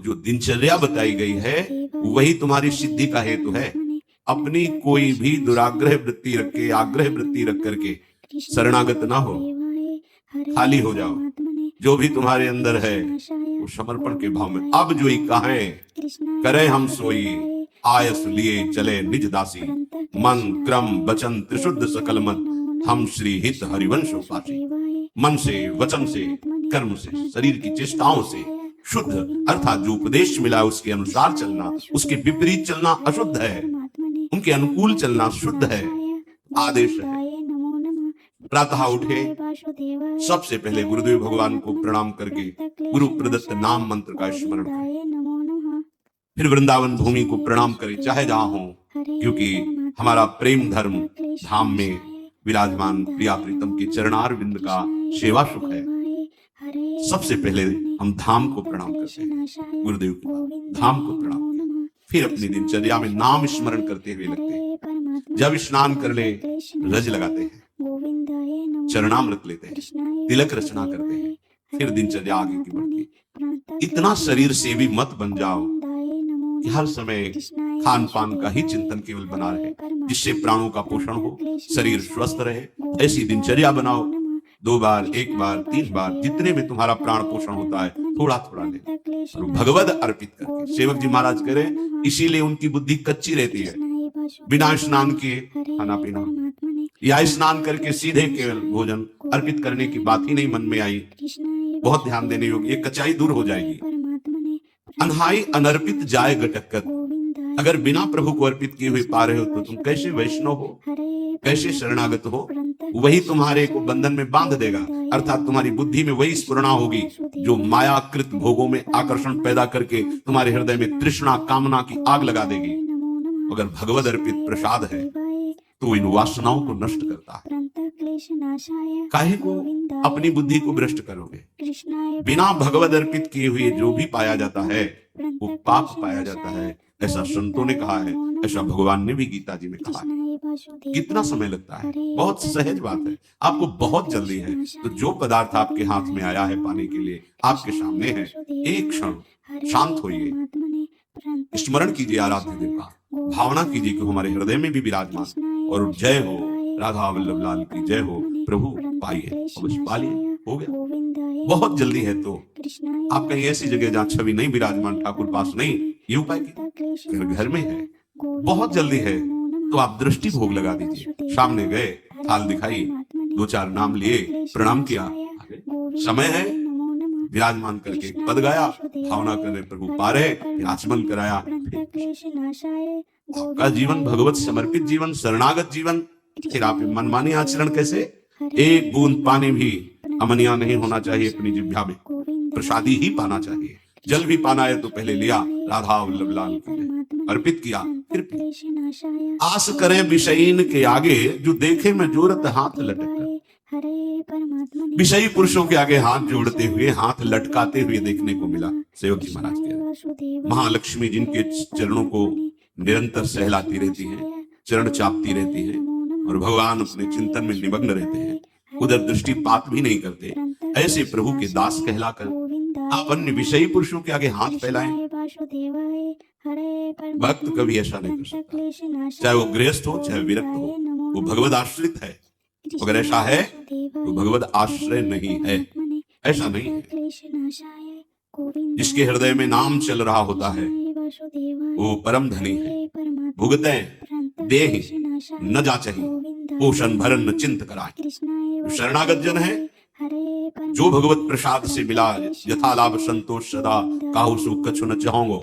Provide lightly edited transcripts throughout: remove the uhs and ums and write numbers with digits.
जो दिनचर्या बताई गई है वही तुम्हारी सिद्धि का हेतु है। अपनी कोई भी दुराग्रह वृत्ति रख के, आग्रह वृत्ति रख करके शरणागत ना हो, खाली हो जाओ। जो भी तुम्हारे अंदर है वो समर्पण के भाव में। अब जो ही कहें करें हम सोई, आयस लिए चले निज दासी, मन क्रम वचन त्रिशुद्ध सकल मत, हम श्री हित हरिवंश उपासी। मन से, वचन से, कर्म से, शरीर की चेष्टाओं से शुद्ध, अर्थात जो उपदेश मिला उसके अनुसार चलना, उसके विपरीत चलना अशुद्ध है, उनके अनुकूल चलना शुद्ध है, आदेश है। प्रातः उठे सबसे पहले गुरुदेव भगवान को प्रणाम करके गुरु प्रदत्त नाम मंत्र का स्मरण करें। फिर वृंदावन भूमि को प्रणाम करें, चाहे जहां हो, क्योंकि हमारा प्रेम धर्म धाम में विराजमान प्रिया प्रीतम के चरणार बिंद का सेवा सुख है। सबसे पहले हम धाम को प्रणाम करते हैं, गुरुदेव को धाम को प्रणाम करें। फिर अपनी दिनचर्या में नाम स्मरण करते हुए लगते हैं। जब स्नान कर ले रज लगाते हैं, चरणामृत लेते हैं, तिलक रचना करते हैं, फिर दिनचर्या आगे की बढ़ती। इतना शरीर सेवी मत बन जाओ कि हर समय खान पान का ही चिंतन केवल बना रहे, जिससे प्राणों का पोषण हो, शरीर स्वस्थ रहे। ऐसी दिनचर्या बनाओ, 2 बार, 1 बार, 3 बार, जितने में तुम्हारा प्राण पोषण होता है थोड़ा थोड़ा ले और भगवद अर्पित करके। सेवक जी महाराज करें, इसीलिए उनकी बुद्धि कच्ची रहती है। बिना स्नान किए खाना पीना या स्नान करके सीधे केवल भोजन अर्पित करने की बात ही नहीं मन में आई, बहुत ध्यान देने योग्य। ये कच्चाई दूर हो जाएगी। अनहाई अनर्पित जाए गटकत, अगर बिना प्रभु को अर्पित किए हुए पा रहे हो तो तुम कैसे वैष्णव हो, कैसे शरणागत हो? वही तुम्हारे को बंधन में बांध देगा, अर्थात तुम्हारी बुद्धि में वही स्फुरणा होगी जो मायाकृत भोगों में आकर्षण पैदा करके तुम्हारे हृदय में तृष्णा कामना की आग लगा देगी। अगर भगवद अर्पित प्रसाद है तो इन वासनाओं को नष्ट करता है। काहे को अपनी बुद्धि को भ्रष्ट करोगे? बिना भगवद अर्पित किए हुए जो भी पाया जाता है वो पाप पाया जाता है, ऐसा संतों ने कहा है, ऐसा भगवान ने भी गीता जी में कहा है। कितना समय लगता है? बहुत सहज बात है। आपको बहुत जल्दी है तो जो पदार्थ आपके हाथ में आया है पाने के लिए, आपके सामने है, एक क्षण शांत होइए, स्मरण कीजिए आराध्य देव का, भावना कीजिए कि हमारे हृदय में भी विराजमान, और जय हो राधा वल्लभ लाल की जय हो। प्रभु पाइए, अवश्य पालिए, हो गया। बहुत जल्दी है तो आप कहीं ऐसी जगह जहाँ छवि नहीं विराजमान, ठाकुर पास नहीं, ये उपाय कीजिए। घर में है, बहुत जल्दी है तो आप दृष्टि भोग लगा दीजिए। सामने गए, थाल दिखाई, 2-4 नाम लिए, प्रणाम किया, समय है विराजमान करके पद गाया, भावना कर रहे प्रभु पा रहे, आचमन कराया। आपका जीवन भगवत समर्पित जीवन, शरणागत जीवन। फिर आप मनमानी आचरण कैसे? एक बूंद पानी भी अमनिया नहीं होना चाहिए अपनी जिह्वा में, प्रसादी ही पाना चाहिए। जल भी पाना है तो पहले लिया, राधा वल्लभ लाल को अर्पित किया, फिर आस करें विषयीन के आगे, जो देखे मैं जोरत हाथ लटक। विषयी पुरुषों के आगे हाथ जोड़ते हुए, हाथ लटकाते हुए देखने को मिला सेवक जी महाराज के। महालक्ष्मी जिनके चरणों को निरंतर सहलाती रहती है, चरण चापती रहती है, और भगवान अपने चिंतन में निमग्न रहते हैं, उधर दृष्टिपात भी नहीं करते, ऐसे प्रभु के दास कहलाकर आप अन्य विषयी पुरुषों के आगे हाथ फैलाएं। भक्त कभी ऐसा नहीं कर सकता, चाहे वो गृहस्थ हो चाहे विरक्त हो, वो भगवद आश्रित है। अगर ऐसा है तो भगवद आश्रय नहीं है, ऐसा नहीं है। जिसके हृदय में नाम चल रहा होता है वो परम धनी है। भुगते देहि न जाचहि, पोषण भरन न चिंत कराए। शरणागत जन है, जो भगवत प्रसाद से मिला, यथा लाभ संतोष सदा, काहू सुख कछु न चाहोगो।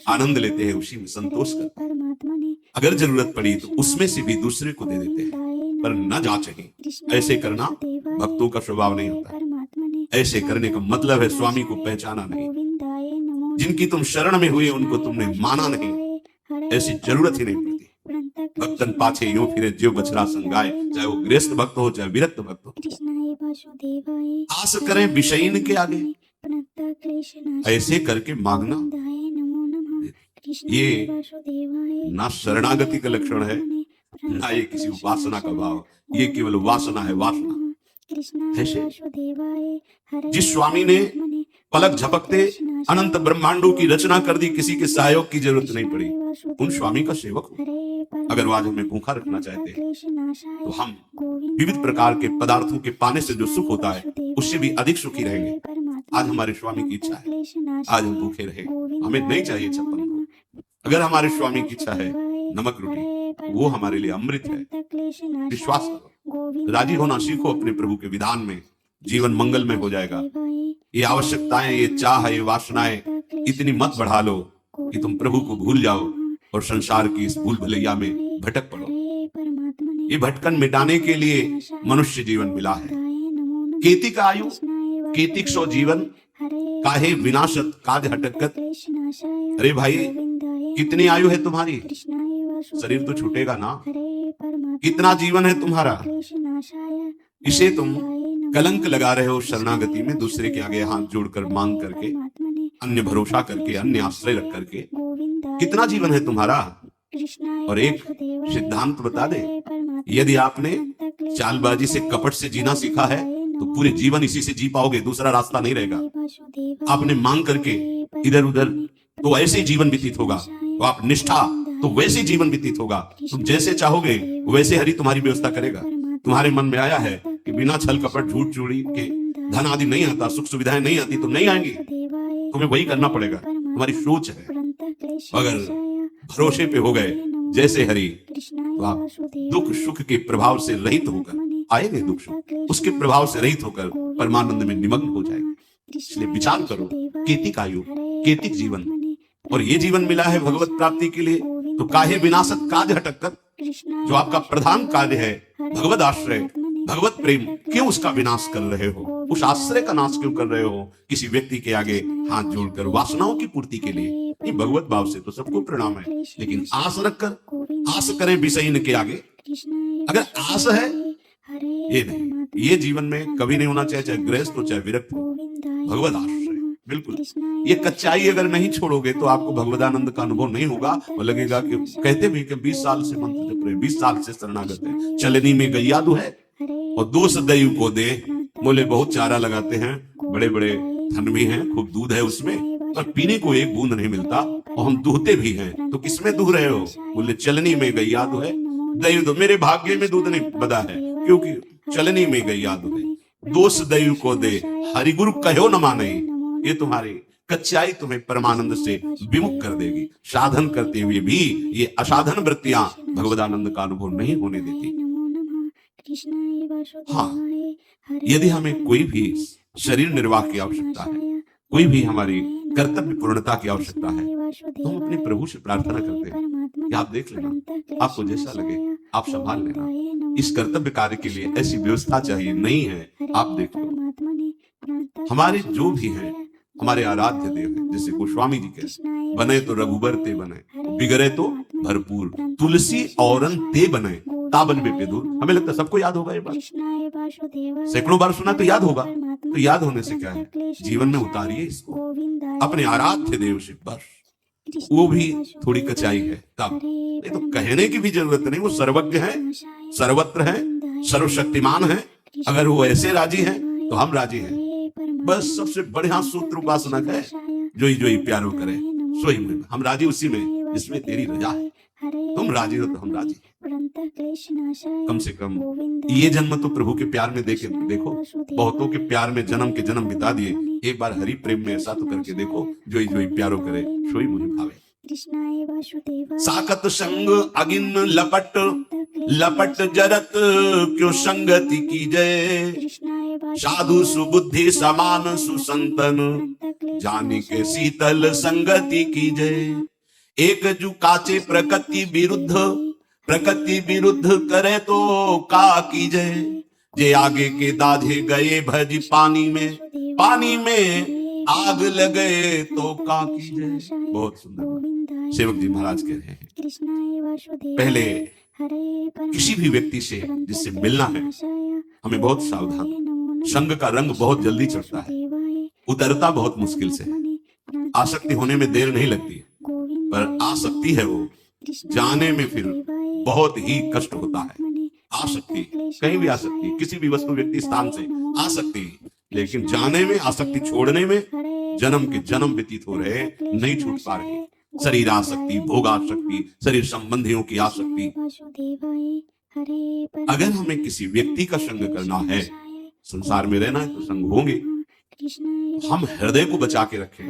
आनंद लेते हैं, उसी में संतोष करते हैं। अगर जरूरत पड़ी तो उसमें से भी दूसरे को दे देते हैं, पर न जाचहि। ऐसे करना भक्तों का स्वभाव नहीं होता। ऐसे करने का मतलब है स्वामी को पहचाना नहीं। जिनकी तुम शरण में हुए उनको तुमने माना नहीं, ऐसी जरूरत ही नहीं पड़ती। भक्तन पाछे यूं फिरे जीव बछड़ा संगाए, चाहे वो गृहस्थ भक्त हो चाहे विरक्त भक्त हो। आस करें विषयीन के आगे, ऐसे करके मांगना, ये ना शरणागति का लक्षण है ना ये किसी वासना का भाव, ये केवल वासना है। वासना ऐसे जिस स्वामी ने पलक झपकते अनंत ब्रह्मांडों की रचना कर दी, किसी के सहयोग की जरूरत नहीं पड़ी। उन स्वामी का सेवक हो। अगर वो आज हमें भूखा रखना चाहते हैं तो हम विविध प्रकार के पदार्थों के पाने से जो सुख होता है उससे भी अधिक सुखी रहेंगे। आज हमारे स्वामी की इच्छा है, आज हम भूखे रहे, हमें नहीं चाहिए 56 भोग। अगर हमारे स्वामी की इच्छा है नमक रोटी, वो हमारे लिए अमृत है। विश्वास करो, राजी होना सीखो अपने प्रभु के विधान में, जीवन मंगलमय हो जाएगा। ये आवश्यकताएं, ये चाह, ये वासनाएं इतनी मत बढ़ा लो कि तुम प्रभु को भूल जाओ और संसार की इस भूल भुलैया में भटक पड़ो। ये भटकन मिटाने के लिए मनुष्य जीवन मिला है। केतिक आयु केतिक सो जीवन, काहे विनाशत काज हटकत। अरे भाई, कितनी आयु है तुम्हारी? शरीर तो छूटेगा ना। कितना जीवन है तुम्हारा? इसे तुम कलंक लगा रहे हो शरणागति में, दूसरे के आगे हाथ जोड़कर मांग करके, अन्य भरोसा करके, अन्य आश्रय रख करके। कितना जीवन है तुम्हारा? और एक सिद्धांत बता दे, यदि आपने चालबाजी से, कपट से जीना सीखा है तो पूरे जीवन इसी से जी पाओगे, दूसरा रास्ता नहीं रहेगा। आपने मांग करके इधर उधर तो ऐसे जीवन व्यतीत होगा, तो आप निष्ठा तो वैसे जीवन व्यतीत होगा। तुम जैसे चाहोगे वैसे हरि तुम्हारी व्यवस्था करेगा। तुम्हारे मन में आया है कि बिना छल कपट झूठ चोरी के धन आदि नहीं आता, सुख सुविधाएं नहीं आती, तो नहीं आएंगी, तुम्हें वही करना पड़ेगा। तुम्हारी सोच है। अगर भरोसे पे हो गए जैसे हरि, तो आप दुख सुख के प्रभाव से रहित होकर आएंगे, दुख सुख उसके प्रभाव से रहित होकर परमानंद में निमग्न हो जाएगा। इसलिए विचार करो, केतिक आयु केतिक जीवन, और ये जीवन मिला है भगवत प्राप्ति के लिए, तो काहे विनाशत काज हटकत। जो आपका प्रधान कार्य है भगवत आश्रय, भगवत प्रेम, क्यों उसका विनाश कर रहे हो? उस आश्रय का नाश क्यों कर रहे हो? किसी व्यक्ति के आगे हाथ जोड़कर वासनाओं की पूर्ति के लिए। ये भगवत भाव से तो सबको प्रणाम है, लेकिन आस रखकर, आस करें विषयीन के आगे। अगर आस है, ये नहीं, ये जीवन में कभी नहीं होना चाहिए, चाहे गृहस्थ हो चाहे विरक्त हो। भगवत आश्रय बिल्कुल। ये कच्चाई अगर नहीं छोड़ोगे तो आपको भगवदानंद का अनुभव नहीं होगा। वो लगेगा कि कहते भी कि 20 साल से मंत्र जप रहे, 20 साल से शरणागत है, चलनी में गैया दू है और दोष दैव को दे। बोले बहुत चारा लगाते हैं, बड़े बड़े धन भी हैं, खूब दूध है उसमें, पर पीने को एक बूंद नहीं मिलता, और हम दूहते भी हैं। तो किसमें दूह रहे हो? बोले चलनी में गैया दू है, दैव दो। मेरे भाग्य में दूध नहीं बदा है, क्योंकि चलनी में गैया दू है। दोष दैव को दे, हरिगुरु कहो न माने। ये तुम्हारी कच्चाई तुम्हें परमानंद से विमुख कर देगी। साधन करते हुए भी ये असाधन वृत्तियां भगवदानंद का अनुभव नहीं होने देती। हाँ, यदि हमें कोई भी शरीर निर्वाह की आवश्यकता है, कोई भी हमारी कर्तव्य पूर्णता की आवश्यकता है, तो हम अपने प्रभु से प्रार्थना करते हैं कि आप देख लेना, आपको जैसा लगे आप संभाल लेना। इस कर्तव्य कार्य के लिए ऐसी व्यवस्था चाहिए, नहीं है आप देख लो। हमारे जो भी हैं हमारे आराध्य देव हैं, जैसे गोस्वामी जी के, बने तो रघुबर ते बने, बिगड़े तो भरपूर, तुलसी औरन ते बने, ताबन पे दूर। हमें लगता है सबको याद होगा ये बात, सैकड़ों बार सुना तो याद होगा। तो याद होने से क्या है, जीवन में उतारिए इसको अपने आराध्य देव से, बस। वो भी थोड़ी कचाई है तब, नहीं तो कहने की भी जरूरत नहीं। वो सर्वज्ञ है, सर्वत्र है, सर्वशक्तिमान है। अगर वो ऐसे राजी है तो हम राजी हैं। बस सबसे बढ़िया सूत्र उपासनक है, जो ही प्यारो करे सोई में। हम राजी उसी में जिसमें तेरी रजा है। तुम राजी हो तो हम राजी। कम से कम ये जन्म तो प्रभु के प्यार में देखो। बहुतों के प्यार में जन्म के जन्म बिता दिए, एक बार हरि प्रेम में ऐसा तो करके देखो, जो ही प्यारो करे सोई मुझे भावे। साकत संग अगिन लपट, लपट जरत क्यों संगति की जय। साधु सुबुद्धि समान सुसंतन, जानी के शीतल संगति की जय। एक जु काचे प्रकृति विरुद्ध, प्रकृति विरुद्ध करे तो का की जय। जे आगे के दाझे गए भज पानी में, पानी में आग लगे तो का की जय। बहुत सुंदर सेवक जी महाराज कह रहे हैं, पहले किसी भी व्यक्ति से जिससे मिलना है हमें बहुत सावधान। संग का रंग बहुत जल्दी चढ़ता है, उतरता बहुत मुश्किल से है। आसक्ति होने में देर नहीं लगती, पर आसक्ति है वो जाने में फिर बहुत ही कष्ट होता है। आसक्ति कहीं भी आसक्ति, किसी भी वस्तु व्यक्ति स्थान से आसक्ति, लेकिन जाने में, आसक्ति छोड़ने में जन्म के जन्म व्यतीत हो रहे, नहीं छूट पा रहे। शरीर आसक्ति, भोगासक्ति, शरीर संबंधियों की आसक्ति। अगर हमें किसी व्यक्ति का संग करना है, संसार में रहना है, तो संग होंगे। हम हृदय को बचा के रखें,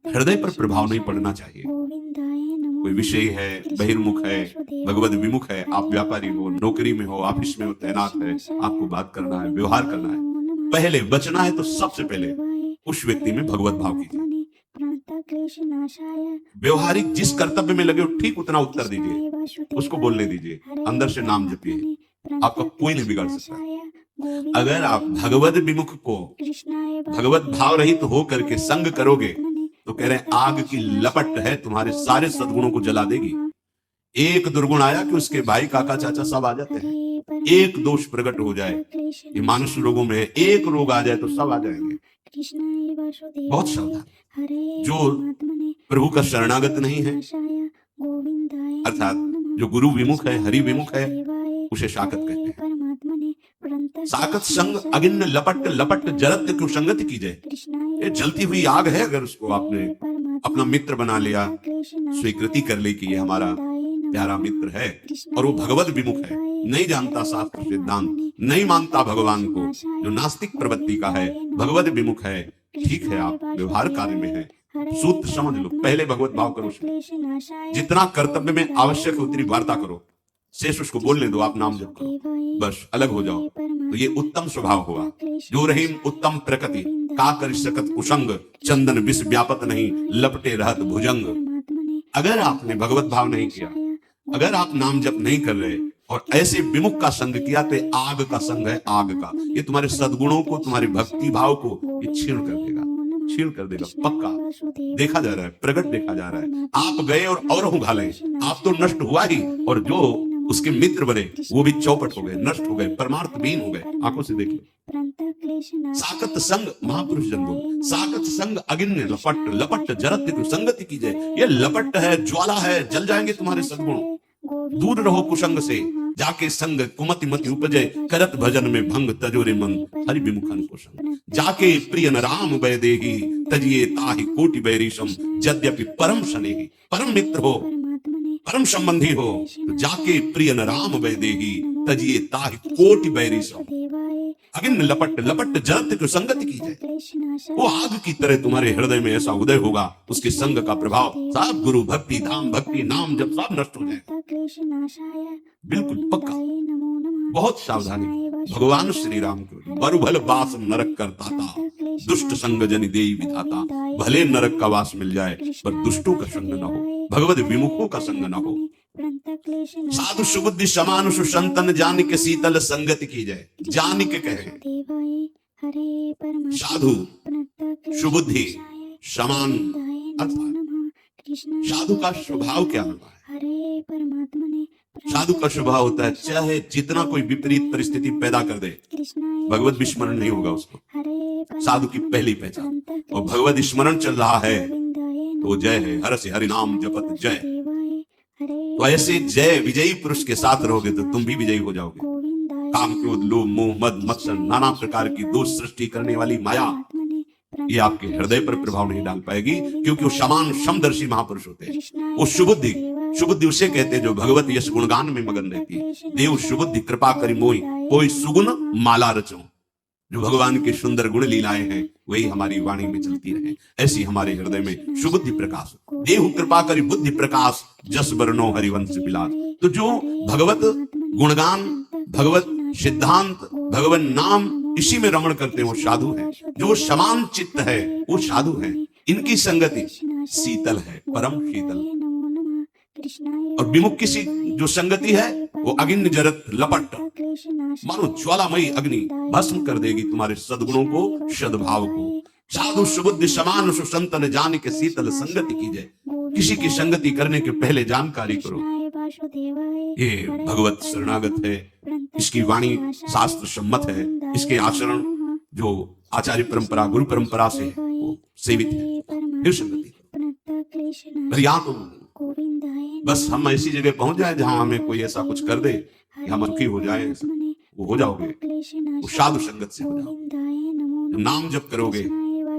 हृदय पर प्रभाव नहीं पड़ना चाहिए। कोई विषय है, बहिर्मुख है, भगवत विमुख है, आप व्यापारी हो, नौकरी में हो, ऑफिस में हो, तैनात है, आपको बात करना है, व्यवहार करना है, पहले बचना है तो सबसे पहले उस व्यक्ति में भगवत भाव कीजिए। व्यवहारिक जिस कर्तव्य में लगे ठीक उतना उत्तर दीजिए, उसको बोलने दीजिए, अंदर से नाम जपिए, आपका कोई नहीं बिगाड़ सकता। अगर आप भगवत विमुख को भगवत भाव रहित हो करके संग करोगे तो कह रहे हैं आग की लपट है, तुम्हारे सारे सद्गुणों को जला देगी। एक दुर्गुण आया कि उसके भाई, काका, चाचा सब आ जाते हैं। एक दोष प्रकट हो जाए, ये मानुष रोगों में एक रोग आ जाए तो सब आ जाएंगे। बहुत सावधान। जो प्रभु का शरणागत नहीं है, अर्थात जो गुरु विमुख है, हरि विमुख है, उसे शाकत कहते हैं। साकत संग अगिन्न लपट लपट जरत क्यों संगत कीजिए। ये जलती हुई आग है, अगर उसको आपने अपना मित्र बना लिया, स्वीकृति कर ली कि ये हमारा प्यारा मित्र है, और वो भगवत विमुख है, नहीं जानता शास्त्र सिद्धांत, नहीं मानता भगवान को, जो नास्तिक प्रवृत्ति का है, भगवत विमुख है, ठीक है आप व्यवहार कार्य में है, सूत्र समझ लो, पहले भगवत भाव करो, जितना कर्तव्य में आवश्यक है उतनी वार्ता करो, शेष उसको बोलने दो, आप नाम जप करो, बस अलग हो जाओ। तो ये उत्तम स्वभाव हुआ। जो रहीम उत्तम प्रकृति, का कर सकत कुसंग, चंदन विष व्यापत नहीं, लपटे रहत भुजंग। अगर आपने भगवत भाव नहीं किया, अगर आप नाम जप नहीं कर रहे और ऐसे विमुख का संग किया, तो आग का संग है, आग का। ये तुम्हारे सद्गुणों को, तुम्हारे भक्ति भाव को ये छीण कर देगा, छीण कर देगा, पक्का देखा जा रहा है, प्रकट देखा जा रहा है। आप गए और उघाले, आप तो नष्ट हुआ ही, और जो उसके मित्र बने वो भी चौपट हो गए, नष्ट हो गए, परमार्थहीन हो गए। आंखों से देख लो। साकत संग महापुरुष जन बोल, साकत संग अगिन्न लपट लपट जरत संगति कीजिए। ये लपट है, ज्वाला है, जल जाएंगे तुम्हारे सद्गुण। दूर रहो कुसंग से, जाके संग कुमति मति उपजे, करत भजन में भंग तजोरे मन, हरि विमुखन को संग। जाके प्रिय न राम वै देहि, तजिए ताहि कोटि बैरीशम, यद्यपि परम स्नेही, परम मित्र हो, परम संबंधी हो, तो जाके प्रिय न राम वै देहि, तजिए ताहि कोटि बैरीशम। अगिन्न लपट लपट जरत को संगति कीजिए। वो आग की तरह तुम्हारे हृदय में ऐसा उदय होगा, उसके संग का प्रभाव सब गुरु भक्ति, धाम भक्ति, नाम जब सब नष्ट हो जाए। बिल्कुल पक्का, बहुत सावधानी। भगवान श्री राम को बरुभल वास नरक करता था, दुष्ट संग जनि देई विधाता। भले नरक का वास मिल जाए पर दुष्टों का संग न हो, भगवत विमुखों का संग न हो। साधु सुबुद्धि समान सुसंतन, जान के शीतल संगति की जाए। जान के कहे साधु सुबुद्धि समान, अर्थात साधु का स्वभाव क्या होता है? साधु का स्वभाव होता है चाहे जितना कोई विपरीत परिस्थिति पैदा कर दे, भगवत विस्मरण नहीं होगा उसको। साधु की पहली पहचान, और भगवत स्मरण चल रहा है तो जय है, हर से हरि नाम जपत जय। तो ऐसे जय विजयी पुरुष के साथ रहोगे तो तुम भी विजयी हो जाओगे। काम, क्रोध, लोभ, मोह, मद, मत्सर, नाना प्रकार की दोष सृष्टि करने वाली माया, ये आपके हृदय पर प्रभाव नहीं डाल पाएगी, क्योंकि वो समान समदर्शी महापुरुष होते हैं। वो सुबुद्धि, सुबुद्धि उसे कहते हैं जो भगवत यश गुणगान में मगन रहती है। देव सुबुद्धि कृपा करी मोई, कोई सुगुण माला रचो। जो भगवान के सुंदर गुण लीलाएं हैं वही हमारी वाणी में चलती रहे, ऐसी हमारे हृदय में सुबुद्धि प्रकाश। देव कृपा करी बुद्धि प्रकाश, जस बरनो हरिवंश विलास। तो जो भगवत गुणगान, भगवत सिद्धांत, भगवत नाम, इसी में रमण करते हैं वो साधु है। जो समान चित्त है वो साधु है। इनकी संगति शीतल है, परम शीतल। और विमुख की जो संगति है वो अग्नि जरत लपट, मानो ज्वालामयी अग्नि भस्म कर देगी तुम्हारे सद्गुणों को, सद्भाव को। साधु सुबुद्धि समान सुसंतन, जान के शीतल संगति कीजिए। किसी की संगति करने के पहले जानकारी करो। ये भगवत शरणागत है, इसकी वाणी शास्त्र सम्मत है, इसके आचरण जो आचार्य परंपरा, गुरु परंपरा से वो सेवित है, फिर संगति करो। यहाँ तो बस हम ऐसी जगह पहुंच जाए जहां हमें कोई ऐसा कुछ कर दे कि हम दुखी हो जाए, वो हो जाओगे, वो साधु संगत से हो जाओगे। जब नाम जप करोगे